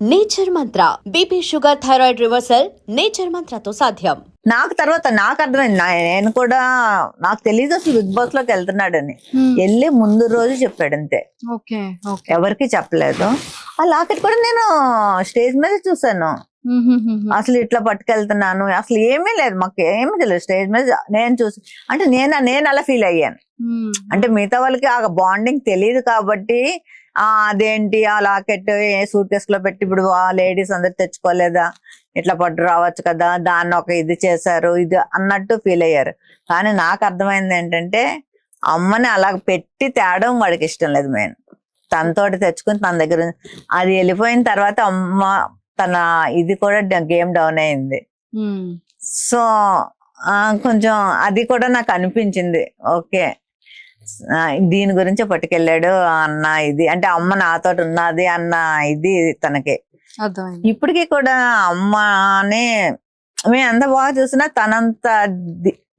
Nature Mantra BP sugar thyroid reversal nature మంత్రతో సాధ్యం. నాకు తర్వాత నాకు అర్థమైంది నేను కూడా నాకు తెలియదు అసలు బిగ్ బాస్ లోకి వెళ్తున్నాడని. వెళ్ళి ముందు రోజు చెప్పాడు అంతే, ఓకే ఓకే ఎవరికి చెప్పలేదు. ఆ లాకెట్ కూడా నేను స్టేజ్ మీద చూసాను. అసలు ఇట్లా పట్టుకెళ్తున్నాను అసలు ఏమీ లేదు, మాకు ఏమీ తెలియదు. స్టేజ్ మీద నేను చూసి అంటే నేను అలా ఫీల్ అయ్యాను. అంటే మిగతా వాళ్ళకి ఆ బాండింగ్ తెలియదు కాబట్టి అదేంటి ఆ లాకెట్ ఏ సూట్ కేస్ లో పెట్టి ఇప్పుడు లేడీస్ అందరు తెచ్చుకోలేదా, ఇట్లా పట్టు రావచ్చు కదా, దాన్ని ఒక ఇది చేశారు ఇది అన్నట్టు ఫీల్ అయ్యారు. కానీ నాకు అర్థమైంది ఏంటంటే అమ్మని అలా పెట్టి తేడం వాడికి ఇష్టం లేదు. మెయిన్ తనతోటి తెచ్చుకుని తన దగ్గర అది వెళ్ళిపోయిన తర్వాత అమ్మ తన ఇది కూడా గేమ్ డౌన్ అయింది. సో కొంచెం అది కూడా నాకు అనిపించింది, ఓకే దీని గురించే పట్టుకెళ్ళాడు అన్న ఇది, అంటే అమ్మ నాతో ఉన్నది అన్న ఇది తనకి. ఇప్పటికీ కూడా అమ్మని మేము ఎంత బాగా చూసినా తనంత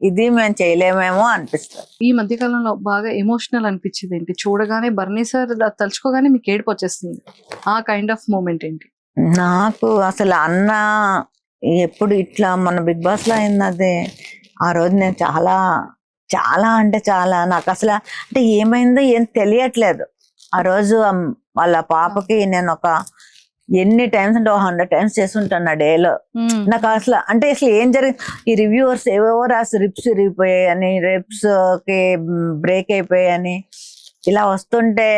ఇది మేము చేయలేమేమో అనిపిస్తుంది. ఈ మధ్య కాలంలో బాగా ఎమోషనల్ అనిపించింది ఏంటి? చూడగానే బర్నీ సార్ తలుచుకోగానే మీకు ఏడుపు వచ్చేస్తుంది, ఆ కైండ్ ఆఫ్ మూమెంట్ ఏంటి? నాకు అసలు అన్న ఎప్పుడు ఇట్లా మన బిగ్ బాస్ లో అయింది ఆ రోజు నేను చాలా చాలా అంటే చాలా నాకు అసలు అంటే ఏమైందో ఏం తెలియట్లేదు. ఆ రోజు వాళ్ళ పాపకి నేను ఒక ఎన్ని టైమ్స్ అంటే 100 times చేస్తుంటాను ఆ డేలో. నాకు అసలు అంటే అసలు ఏం జరిగింది, ఈ రివ్యూవర్స్ ఏవేవో రాసి రిప్స్ విరిగిపోయాయని, రిప్స్ కి బ్రేక్ అయిపోయాయని ఇలా వస్తుంటే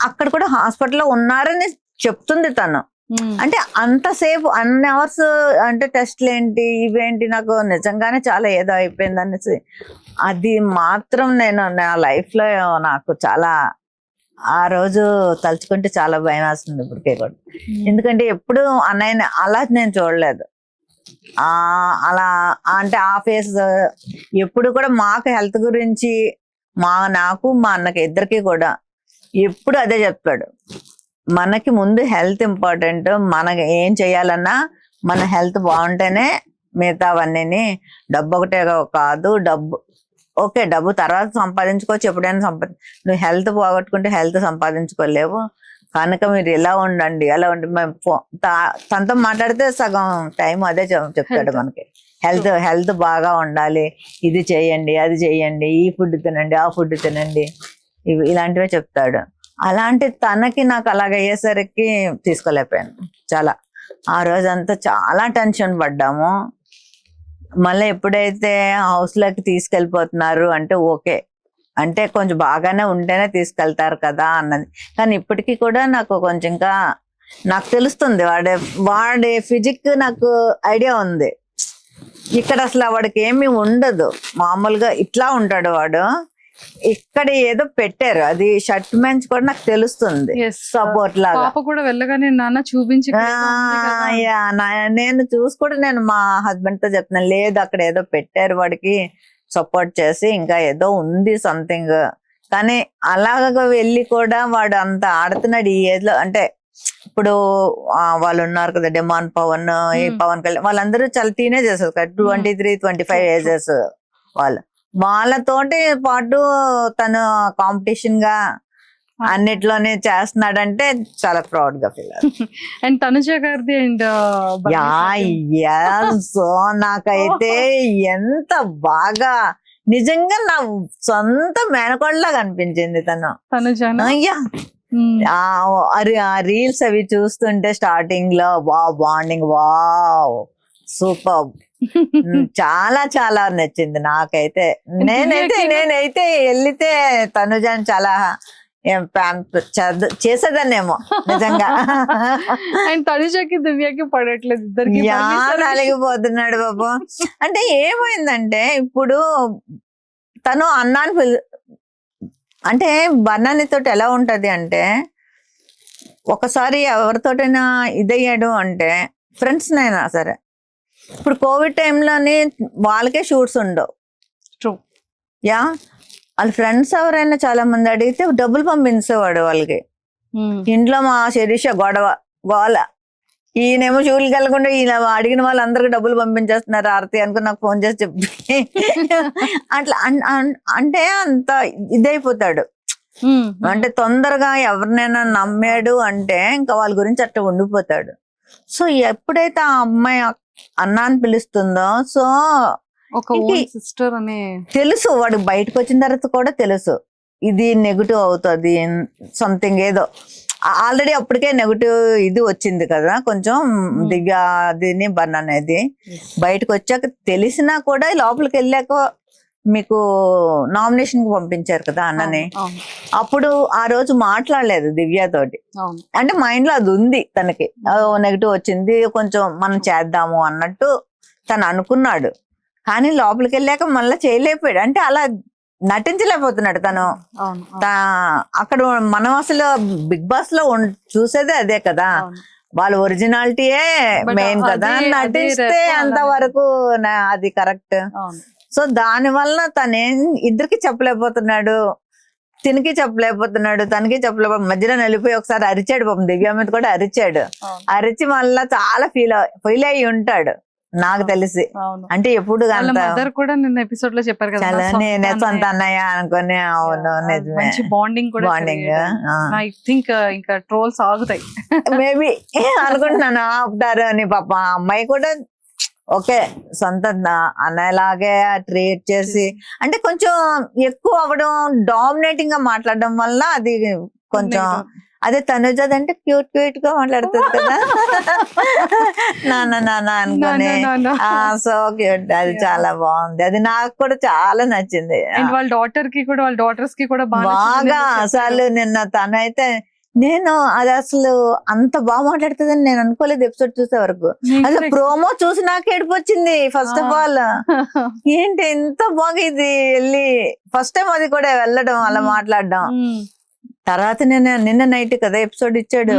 అక్కడ కూడా హాస్పిటల్లో ఉన్నారని చెప్తుంది తను. అంటే అంతసేపు అన్ని అవర్స్ అంటే టెస్ట్లు ఏంటి ఇవేంటి, నాకు నిజంగానే చాలా ఏదో అయిపోయింది అనేసి అది మాత్రం నేను నా లైఫ్ లో నాకు చాలా ఆ రోజు తలుచుకుంటే చాలా భయం వేస్తుంది ఇప్పటికే కూడా. ఎందుకంటే ఎప్పుడు అన్నయ్య అలా నేను చూడలేదు. అలా అంటే ఆ ఫేస్ ఎప్పుడు కూడా మాకు హెల్త్ గురించి నాకు మా అన్నకి ఇద్దరికి కూడా ఎప్పుడు అదే చెప్పాడు, మనకి ముందు హెల్త్ ఇంపార్టెంట్, మనకి ఏం చేయాలన్నా మన హెల్త్ బాగుంటేనే మిగతావన్నీ. డబ్బు ఒకటే కాదు, డబ్బు ఓకే డబ్బు తర్వాత సంపాదించుకోవచ్చు, ఎప్పుడైనా నువ్వు హెల్త్ పోగొట్టుకుంటే హెల్త్ సంపాదించుకోలేవు కనుక మీరు ఇలా ఉండండి అలా ఉండి. మేము తనతో మాట్లాడితే సగం టైం అదే చెప్తాడు మనకి, హెల్త్ బాగా ఉండాలి, ఇది చేయండి అది చేయండి, ఈ ఫుడ్ తినండి ఆ ఫుడ్ తినండి ఇలాంటివే చెప్తాడు. అలాంటి తనకి నాకు అలాగయ్యేసరికి తీసుకోలేకపోయాను. చాలా ఆ రోజంతా చాలా టెన్షన్ పడ్డాము. మళ్ళీ ఎప్పుడైతే హౌస్ లోకి తీసుకెళ్ళిపోతున్నారు అంటే ఓకే, అంటే కొంచెం బాగానే ఉంటేనే తీసుకెళ్తారు కదా అన్నది. కానీ ఇప్పటికీ కూడా నాకు కొంచెం ఇంకా నాకు తెలుస్తుంది వాడి ఫిజిక్ నాకు ఐడియా ఉంది. ఇక్కడ అసలు వాడికి ఏమి ఉండదు, మామూలుగా ఇట్లా ఉంటాడు వాడు. ఇక్కడ ఏదో పెట్టారు, అది షర్ట్ మెంచ్ కూడా నాకు తెలుస్తుంది సపోర్ట్ లాగా. కూడా వెళ్ళగానే నాన్న చూపించి నేను చూసి కూడా నేను మా హస్బెండ్ తో చెప్తున్నాను, లేదు అక్కడ ఏదో పెట్టారు వాడికి సపోర్ట్ చేసి, ఇంకా ఏదో ఉంది సంథింగ్. కానీ అలాగ వెళ్ళి కూడా వాడు అంత ఆడుతున్నాడు ఈ ఏజ్ లో. అంటే ఇప్పుడు వాళ్ళు ఉన్నారు కదా డిమాండ్ పవన్, ఈ పవన్ కళ్యాణ్ వాళ్ళందరూ చాలా టీనేజర్స్ కదా, 23-25 ఏజెస్ వాళ్ళతోటి పాటు తను కాంపిటీషన్ గా అన్నిట్లోనే చేస్తున్నాడంటే చాలా ప్రౌడ్ గా ఫీల్ అవుతుంది. అండ్ తనుజ గారిది అండ్ సో నాకైతే ఎంత బాగా నిజంగా నా సొంత మేనకోడలాగా అనిపించింది తను. ఆ రీల్స్ అవి చూస్తుంటే స్టార్టింగ్ లో బాండింగ్ సూపర్ చాలా చాలా నచ్చింది నాకైతే. నేనైతే వెళ్తే తనుజాని చాలా చేసేదాన్నేమో నిజంగా. అండ్ తనుజకి దివ్యకి పడట్లేదు, ఇద్దరికి అలిగిపోతున్నాడు బాబు. అంటే ఏమైందంటే ఇప్పుడు తను అన్నాన్ని అంటే బన్నానితో ఎలా ఉంటది అంటే ఒకసారి ఎవరితోటైనా ఇదయ్యాడు అంటే ఫ్రెండ్స్ నైనా సరే, ఇప్పుడు కోవిడ్ టైంలోని వాళ్ళకే షూట్స్ ఉండవు. వాళ్ళ ఫ్రెండ్స్ ఎవరైనా చాలా మంది అడిగితే డబ్బులు పంపించేవాడు వాళ్ళకి. ఇంట్లో మా శిరీష గోల, ఈయనేమో షూట్కి వెళ్ళకుండా ఈయన అడిగిన వాళ్ళందరికీ డబ్బులు పంపించేస్తున్నారు ఆరతి అనుకుని నాకు ఫోన్ చేసి చెప్పి అట్లా అంటే అంత ఇదైపోతాడు. అంటే తొందరగా ఎవరినైనా నమ్మాడు అంటే ఇంకా వాళ్ళ గురించి అట్లా ఉండిపోతాడు. సో ఎప్పుడైతే ఆ అమ్మాయి అన్న అని పిలుస్తుందో, సో ఒక ఓన్ సిస్టర్ అనే తెలుసు వాడికి బయటకు వచ్చిన తర్వాత కూడా తెలుసు ఇది నెగిటివ్ అవుతుంది సంథింగ్ ఏదో. ఆల్రెడీ అప్పటికే నెగిటివ్ ఇది వచ్చింది కదా కొంచెం దివ్య దీని బన్ అనేది. బయటకు వచ్చాక తెలిసినా కూడా లోపలికి వెళ్ళాక మీకు నామినేషన్ కి పంపించారు కదా అన్నని. అప్పుడు ఆ రోజు మాట్లాడలేదు దివ్య తోటి. అంటే మైండ్ లో అది ఉంది తనకి, నెగిటివ్ వచ్చింది కొంచెం మనం చేద్దాము అన్నట్టు తను అనుకున్నాడు. కానీ లోపలికి వెళ్ళాక మళ్ళీ చేయలేకపోయాడు. అంటే అలా నటించలేకపోతున్నాడు తను. అక్కడ మనం అసలు బిగ్ బాస్ లో చూసేదే అదే కదా, వాళ్ళ ఒరిజినాలిటీయే మెయిన్ కదా. నటిస్తే అంతవరకు అది కరెక్ట్. సో దాని వల్ల తనేం ఇద్దరికి చెప్పలేకపోతున్నాడు, తినికి చెప్పలేకపోతున్నాడు, తనకి చెప్పలేకపోతే మధ్యలో వెళ్ళిపోయి ఒకసారి అరిచాడు పాపం, దివ్య మీద కూడా అరిచాడు. అరిచి మళ్ళా చాలా ఫీల్ అయ్యి ఉంటాడు నాకు తెలిసి. అంటే ఎప్పుడు కూడా నిన్న ఎపిసోడ్ లో చెప్పారు కదా నేనే సొంత అన్నయ్య అనుకుని. అవును నిజమే, బాండింగ్ కూడా బాండింగ్. ఐ థింక్ ఇంకా ట్రోల్స్ ఆగుతాయి మేబీ అనుకుంటున్నాను ఆపుతారు అని. పాప అమ్మాయి కూడా ఓకే సొంత అన్నలాగే ట్రీట్ చేసి, అంటే కొంచెం ఎక్కువ అవ్వడం, డామినేటింగ్ గా మాట్లాడడం వల్ల అది కొంచెం. అదే తనుజది అంటే క్యూట్ క్యూట్ గా మాట్లాడుతుంది కదా, నాన్న నాన్న అనుకుని. సో క్యూట్, అది చాలా బాగుంది. అది నాకు కూడా చాలా నచ్చింది. వాళ్ళ డాటర్ కి కూడా, వాళ్ళ డాటర్స్ కి కూడా బాగా. అసలు నిన్న తనైతే నేను అది అసలు అంత బాగా మాట్లాడుతుందని నేను అనుకోలేదు ఎపిసోడ్ చూసే వరకు. అసలు ప్రోమో చూసి నాకు ఏడుపు వచ్చింది. ఫస్ట్ ఆఫ్ ఆల్ ఏంటి ఎంత బాగా ఇది వెళ్ళి ఫస్ట్ టైం అది కూడా వెళ్ళడం అలా మాట్లాడడం. తర్వాత నేను నిన్న నైట్ కదా ఎపిసోడ్ ఇచ్చాడు,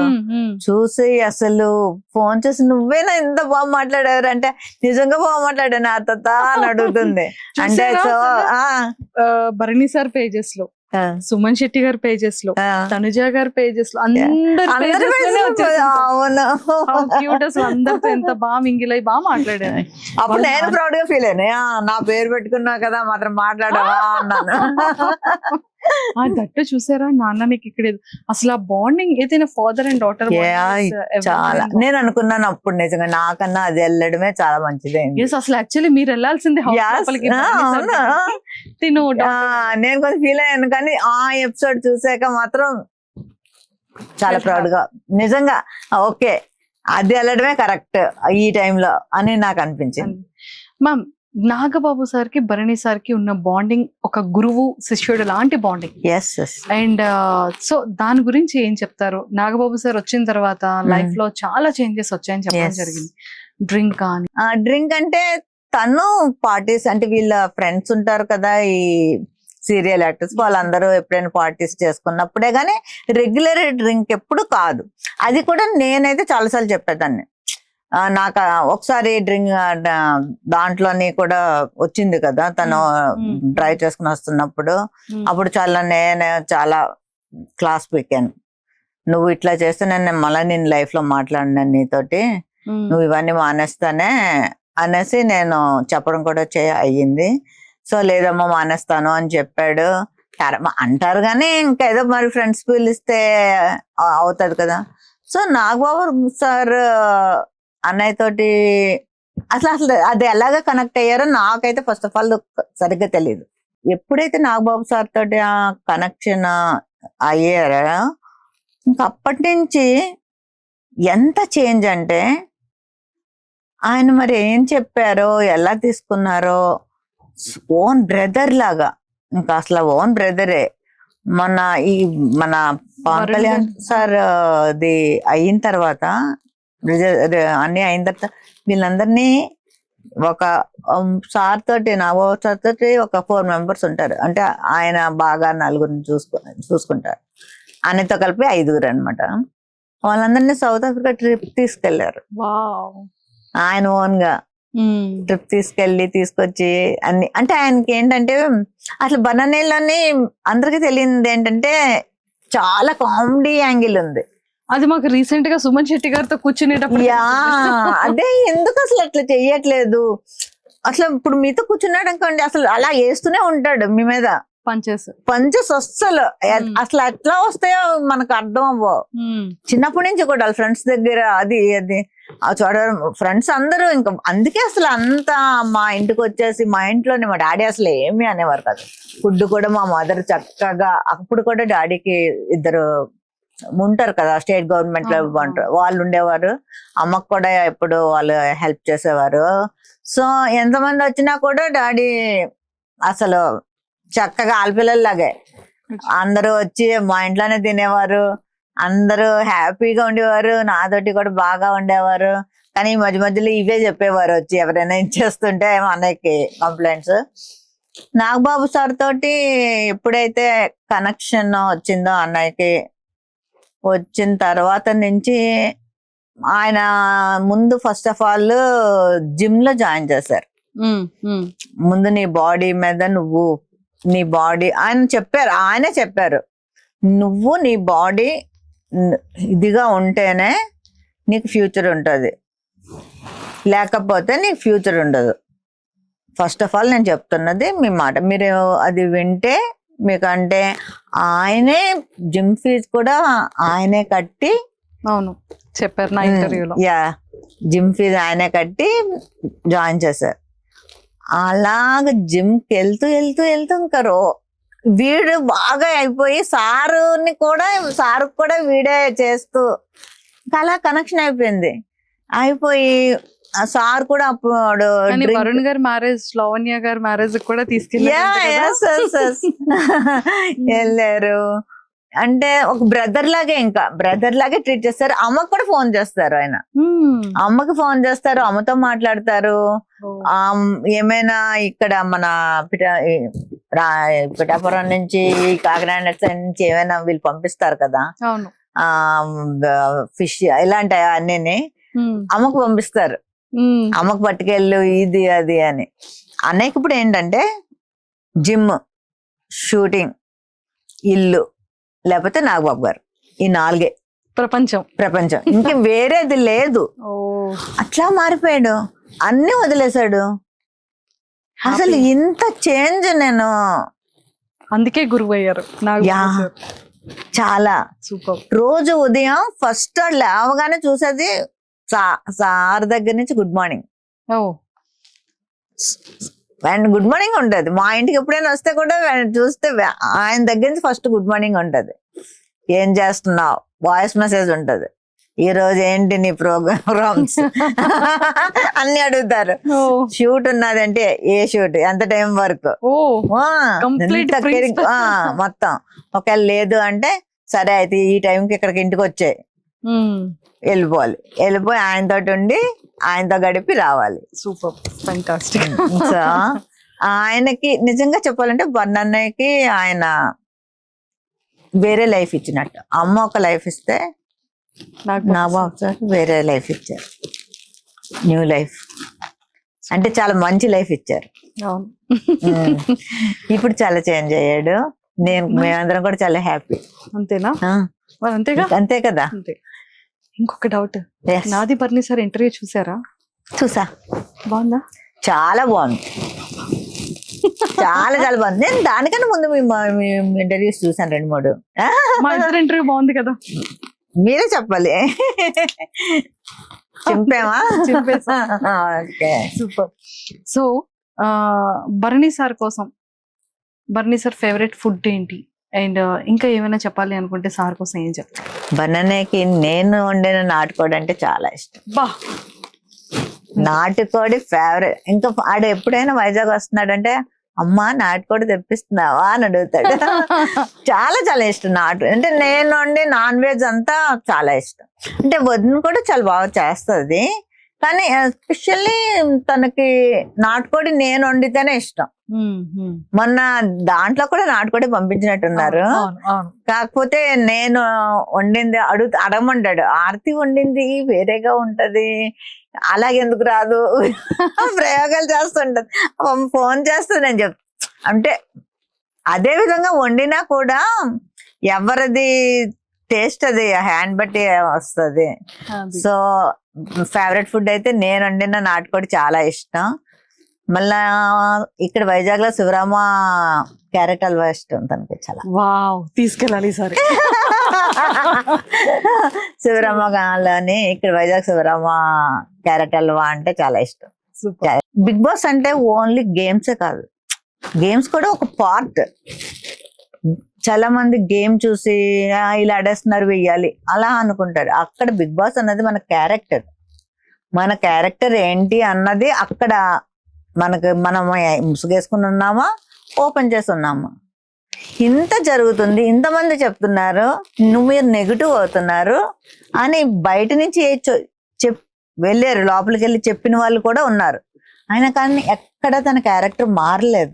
చూసి అసలు ఫోన్ చేసి నువ్వేనా ఇంత బాగా మాట్లాడారు అంటే నిజంగా బాగా మాట్లాడాను ఆ తాత అని అడుగుతుంది. అంటే సో భరణి సార్ పేజెస్ లో, సుమన్ శెట్టి గారి పేజెస్ లో, తనుజ గారి పేజెస్ లో, అందరితో ఎంత బాగా మింగిలై బాగా మాట్లాడాను. అప్పుడు నేను ప్రౌడ్ గా ఫీల్ అయినా, నా పేరు పెట్టుకున్నా కదా మాత్రం మాట్లాడవా అన్నాను. దట్టు చూసారా నాన్న నీకు ఇక్కడ అసలు ఆ బాండింగ్ ఏదైనా ఫాదర్ అండ్ డాటర్ చాలా. నేను అనుకున్నాను అప్పుడు నిజంగా నాకన్నా అది వెళ్ళడమే చాలా మంచిది. అసలు యాక్చువల్లీ మీరు వెళ్ళాల్సింది. నేను కొంచెం ఫీల్ అయ్యాను కానీ ఆ ఎపిసోడ్ చూసాక మాత్రం చాలా ప్రౌడ్ గా నిజంగా ఓకే అది వెళ్ళడమే కరెక్ట్ ఈ టైంలో అని నాకు అనిపించింది. మ్యామ్, నాగబాబు సార్ కి భరణి సార్ కి ఉన్న బాండింగ్ ఒక గురువు శిష్యుడు లాంటి బాండింగ్. అండ్ సో దాని గురించి ఏం చెప్తారు? నాగబాబు సార్ వచ్చిన తర్వాత లైఫ్ లో చాలా చేంజెస్ వచ్చాయని చెప్పడం జరిగింది. డ్రింక్ కానీ, డ్రింక్ అంటే తను పార్టీస్ అంటే వీళ్ళ ఫ్రెండ్స్ ఉంటారు కదా ఈ సీరియల్ యాక్టర్స్, వాళ్ళందరూ ఎప్పుడైనా పార్టీస్ చేసుకున్నప్పుడే గానీ రెగ్యులర్ డ్రింక్ ఎప్పుడు కాదు. అది కూడా నేనైతే చాలాసార్లు చెప్పేదాన్ని. నాకు ఒకసారి డ్రింక్ దాంట్లోని కూడా వచ్చింది కదా తను డ్రైవ్ చేసుకుని వస్తున్నప్పుడు. అప్పుడు నేను చాలా క్లాస్ పీకాను, నువ్వు ఇట్లా చేస్తే నేను మళ్ళీ నేను లైఫ్ లో మాట్లాడినాను నీతోటి, నువ్వు ఇవన్నీ మానేస్తానే అనేసి నేను చెప్పడం కూడా అయ్యింది. సో లేదమ్మా మానేస్తాను అని చెప్పాడు. అంటారు కానీ ఇంకా ఏదో మరి ఫ్రెండ్స్ పిలిస్తే అవుతుంది కదా. సో నాగబాబు సార్ అన్నయ్య తోటి అసలు అది ఎలాగ కనెక్ట్ అయ్యారో నాకైతే ఫస్ట్ ఆఫ్ ఆల్ సరిగ్గా తెలియదు. ఎప్పుడైతే నాగబాబు సార్ తోటి ఆ కనెక్షన్ అయ్యారో ఇంకా అప్పటి నుంచి ఎంత చేంజ్ అంటే ఆయన మరి ఏం చెప్పారో ఎలా తీసుకున్నారో ఓన్ బ్రదర్ లాగా, ఇంకా అసలు ఓన్ బ్రదరే. మన పవన్ కళ్యాణ్ సార్ అది అయిన తర్వాత అన్ని అయిన తర్వాత వీళ్ళందరినీ ఒక సార్ తోటి నాగబాబు సార్ తోటి ఒక 4 మెంబర్స్ ఉంటారు. అంటే ఆయన బాగా 4గురిని చూసుకుంటారు. ఆయనతో కలిపి 5గురు అనమాట. వాళ్ళందరినీ సౌత్ ఆఫ్రికా ట్రిప్ తీసుకెళ్లారు ఆయన ఓన్ గా. ట్రిప్ తీసుకొచ్చి అన్ని అంటే ఆయనకి ఏంటంటే అసలు బనానాలోని అందరికి తెలియదు ఏంటంటే చాలా కామెడీ యాంగిల్ ఉంది. అది మాకు రీసెంట్ గా సుమన్ శెట్టి గారితో కూర్చునేటప్పుడు అదే ఎందుకు అసలు అట్లా చెయ్యట్లేదు. అసలు ఇప్పుడు మీతో కూర్చున్నాడు అనుకోండి అసలు అలా వేస్తూనే ఉంటాడు మీ మీద. పంచెస్ అస్సలు అసలు ఎట్లా వస్తాయో మనకు అర్థం అవ్వవు. చిన్నప్పటి నుంచి కూడా ఫ్రెండ్స్ దగ్గర అది చూడడం ఫ్రెండ్స్ అందరూ ఇంకా అందుకే అసలు అంతా మా ఇంటికి వచ్చేసి మా ఇంట్లోనే మా డాడీ అసలు ఏమీ అనేవారు కాదు. ఫుడ్ కూడా మా మదర్ చక్కగా అప్పుడు కూడా డాడీకి ఇద్దరు ఉంటారు కదా స్టేట్ గవర్నమెంట్ లో ఉంటారు వాళ్ళు ఉండేవారు. అమ్మకు కూడా ఎప్పుడు వాళ్ళు హెల్ప్ చేసేవారు. సో ఎంతమంది వచ్చినా కూడా డాడీ అసలు చక్కగా ఆడపిల్లలాగే అందరూ వచ్చి మా ఇంట్లోనే తినేవారు. అందరూ హ్యాపీగా ఉండేవారు. నాతోటి కూడా బాగా ఉండేవారు. కానీ ఈ మధ్య మధ్యలో ఇవే చెప్పేవారు వచ్చి ఎవరైనా ఇచ్చేస్తుంటే అన్నయ్యకి కంప్లైంట్స్. నాగబాబు సార్ తోటి ఎప్పుడైతే కనెక్షన్ వచ్చిందో అన్నయ్యకి వచ్చిన తర్వాత నుంచి ఆయన ముందు ఫస్ట్ ఆఫ్ ఆల్ జిమ్ లో జాయిన్ చేశారు. ముందు నీ బాడీ మీద నీ బాడీ ఆయనే చెప్పారు నువ్వు నీ బాడీ ఇదిగా ఉంటేనే నీకు ఫ్యూచర్ ఉంటుంది, లేకపోతే నీకు ఫ్యూచర్ ఉండదు. ఫస్ట్ ఆఫ్ ఆల్ నేను చెప్తున్నది మీ మాట మీరు అది వింటే మీకంటే ఆయనే జిమ్ ఫీజు కూడా ఆయనే కట్టి అవును చెప్పారు నా ఇంటర్వ్యూలో. జిమ్ ఫీజు ఆయనే కట్టి జాయిన్ చేశారు. అలాగ జిమ్కి వెళ్తూ వెళ్తూ వెళ్తూ ఇంకా వీడు బాగా అయిపోయి సారు కూడా వీడే చేస్తూ అలా కనెక్షన్ అయిపోయి ఆ సార్ కూడా అప్పుడు వరుణ్ గారి మ్యారేజ్ లావణ్య గారి మ్యారేజ్ కూడా వెళ్ళారు. అంటే ఒక బ్రదర్ లాగే ట్రీట్ చేస్తారు. అమ్మకు కూడా ఫోన్ చేస్తారు ఆయన. అమ్మకి ఫోన్ చేస్తారు, అమ్మతో మాట్లాడతారు. ఏమైనా ఇక్కడ మన పిఠాపురం నుంచి కాకినాడ నుంచి ఏమైనా వీళ్ళు పంపిస్తారు కదా ఫిష్ ఇలాంటి అన్నీ అమ్మకు పంపిస్తారు. అమ్మకు పట్టుకెళ్ళు ఇది అది అని. అన్నయ్యకి ఇప్పుడు ఏంటంటే జిమ్, షూటింగ్, ఇల్లు, లేకపోతే నాగబాబు గారు, ఈ 4 ప్రపంచం ఇంకా వేరేది లేదు. అట్లా మారిపోయాడు, అన్ని వదిలేశాడు. అసలు ఇంత చేంజ్ నేను అందుకే గురువు అయ్యారు చాలా. సూపర్. రోజు ఉదయం ఫస్ట్ లేవగానే చూసేది సార్ దగ్గర నుంచి good morning and good morning ఉంటది. మా ఇంటికి ఎప్పుడైనా వస్తే కూడా చూస్తే ఆయన దగ్గర నుంచి ఫస్ట్ గుడ్ మార్నింగ్ ఉంటది. ఏం చేస్తున్నావు, వాయిస్ మెసేజ్ ఉంటది. ఈ రోజు ఏంటి నీ ప్రోగ్రామ్స్ అన్ని అడుగుతారు. షూట్ ఉన్నదంటే ఏ షూట్, ఎంత టైం వరకు, మొత్తం. ఒకవేళ లేదు అంటే సరే అయితే ఈ టైంకి ఇక్కడికి ఇంటికి వచ్చాయి వెళ్ళిపోయి ఆయనతో ఉండి ఆయనతో గడిపి రావాలి. Super, fantastic. సో ఆయనకి నిజంగా చెప్పాలంటే బన్నన్నయ్యకి ఆయన వేరే లైఫ్ ఇచ్చినట్టు. అమ్మ ఒక లైఫ్ ఇస్తే నాగబాబు సార్ వేరే లైఫ్ ఇచ్చారు, న్యూ లైఫ్. అంటే చాలా మంచి లైఫ్ ఇచ్చారు. ఇప్పుడు చాలా చేంజ్ అయ్యాడు. మేమందరం కూడా చాలా హ్యాపీ. అంతేనా? అంతే కదా. ఇంకొక డౌట్, నాది బర్ని సార్ ఇంటర్వ్యూ చూసా? బాగుందా? చాలా బాగుంది, చాలా బాగుంది. నేను దానికన్నా ముందు మీ ఇంటర్వ్యూస్ చూసాను 2-3. మా ఇద్దరు ఇంటర్వ్యూ బాగుంది కదా, మీరే చెప్పాలి. చెప్పామా? సూపర్. సో బర్ని సార్ కోసం, బర్ని సార్ ఫేవరెట్ ఫుడ్ ఏంటి, అండ్ ఇంకా ఏమైనా చెప్పాలి అనుకుంటే సార్ కోసం ఏం చెప్తారు? బనానాకి నేను వండిన నాటుకోడి అంటే చాలా ఇష్టం. నాటుకోడి ఫేవరెట్. ఇంకా ఆడు ఎప్పుడైనా వైజాగ్ వస్తున్నాడంటే అమ్మా నాటుకోడి తెప్పిస్తున్నావా అని అడుగుతాడు. చాలా ఇష్టం నాటు అంటే. నేను వండి నాన్ వెజ్ అంతా చాలా ఇష్టం. అంటే వదిన కూడా చాలా బాగా చేస్తుంది, కానీ ఎస్పెషల్లీ తనకి నాటుకోడి నేను వండితేనే ఇష్టం. మొన్న దాంట్లో కూడా నాటుకోడి పంపించినట్టున్నారు. కాకపోతే నేను వండింది అడగమంటాడు, ఆర్తి వండింది వేరేగా ఉంటది, అలాగెందుకు రాదు, ప్రయోగాలు చేస్తుంటది. ఫోన్ చేస్తుంది, నేను అంటే అదే విధంగా వండినా కూడా ఎవరిది టేస్ట్ అది హ్యాండ్ బట్టి వస్తుంది. సో ఫేవరెట్ ఫుడ్ అయితే నేను వండిన నాటుకోడి చాలా ఇష్టం. మళ్ళా ఇక్కడ వైజాగ్ లో శివరామ క్యారెట్ హల్వా ఇష్టం తనకి చాలా. వావ్, తీసుకెళ్ళాలి సరే. శివరామలోని ఇక్కడ వైజాగ్ శివరామ క్యారెట్ హల్వా అంటే చాలా ఇష్టం. సూపర్. బిగ్ బాస్ అంటే ఓన్లీ గేమ్సే కాదు, గేమ్స్ కూడా ఒక పార్ట్. చాలా మంది గేమ్ చూసి ఇలా ఆడేస్తున్నారు వెయ్యాలి అలా అనుకుంటారు. అక్కడ బిగ్ బాస్ అన్నది మన క్యారెక్టర్, మన క్యారెక్టర్ ఏంటి అన్నది అక్కడ మనకు మనం ముసుగేసుకుని ఉన్నామా ఓపెన్ చేసి ఉన్నామా, ఇంత జరుగుతుంది, ఇంతమంది చెప్తున్నారు, మీరు నెగిటివ్ అవుతున్నారు అని బయట నుంచి వెళ్ళారు, లోపలికి వెళ్ళి చెప్పిన వాళ్ళు కూడా ఉన్నారు. అయినా కానీ ఎక్కడ తన క్యారెక్టర్ మారలేదు.